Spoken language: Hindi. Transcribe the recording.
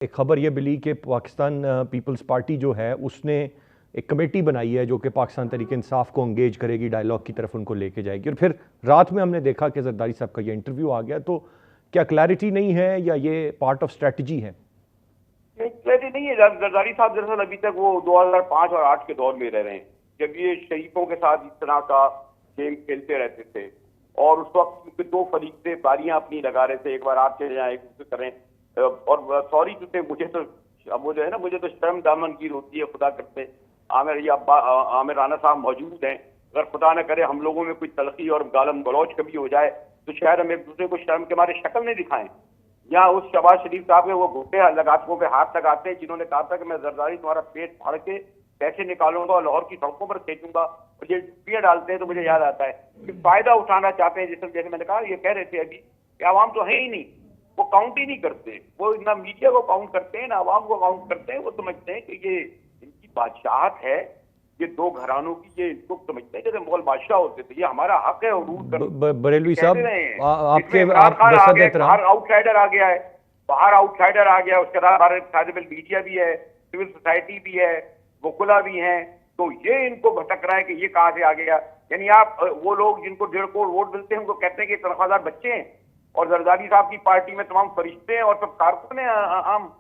एक खबर ये मिली कि पाकिस्तान पीपल्स पार्टी जो है उसने एक कमेटी बनाई है जो कि पाकिस्तान तहरीक इंसाफ को एंगेज करेगी, डायलॉग की तरफ उनको लेके जाएगी। और फिर रात में हमने देखा कि जरदारी साहब का ये इंटरव्यू आ गया। तो क्या क्लैरिटी नहीं है या ये पार्ट ऑफ स्ट्रेटजी है? क्लैरिटी नहीं है। जरदारी साहब दरअसल अभी तक वो 2005 और 8 के दौर में रह रहे हैं, जब ये शरीफों के साथ इस तरह का गेम खेलते रहते थे। और उस वक्त क्योंकि दो फरीक से बारियां अपनी लगा रहे थे, एक बार आप चले जाएं, एक दूसरे करें। और सॉरी टू से मुझे तो, अब वो जो है ना, मुझे तो शर्म दामनगीर होती है खुदा करते। आमिर राना साहब मौजूद हैं, अगर खुदा न करे हम लोगों में कोई तलखी और गालम गलौज कभी हो जाए तो शायद हम एक दूसरे को शर्म के मारे शक्ल नहीं दिखाएं। या उस शहबाज शरीफ साहब के वो घुटने लगातों पे हाथ लगाते हैं जिन्होंने कहा था कि मैं जरदारी तुम्हारा पेट फाड़ के पैसे निकालूंगा और लाहौर की सड़कों पर फेंकूंगा, और ये टुकड़ियां डालते हैं। तो मुझे याद आता है कि फायदा उठाना चाहते हैं, जैसे मैंने कहा, ये कह रहे थे अभी कि आवाम तो है ही नहीं, वो काउंट ही नहीं करते। वो ना मीडिया को काउंट करते हैं ना आवाम को काउंट करते हैं। वो समझते हैं कि ये इनकी बादशाहत है, ये दो घरानों की, ये इनको समझते हैं जैसे मुगल बादशाह होते थे, ये हमारा हक है रूल कर। बरेलवी साहब, कहते रहे हैं इसमें आपके इमरान आप खान आ बसद गया, एहतराम। बाहर आउटसाइडर आ गया है, बाहर आउटसाइडर आ गया। उसके बाद भारत मीडिया भी है, सिविल सोसाइटी भी है, वकुला भी हैं। तो ये इनको भटक रहा है कि ये कहां से आ गया। यानी आप वो लोग जिनको 1.5 करोड़ वोट मिलते हैं उनको कहते हैं कि तनख्वाहदार बच्चे हैं, और जरदारी साहब की पार्टी में तमाम फरिश्ते हैं और सब कारकुन हैं आम।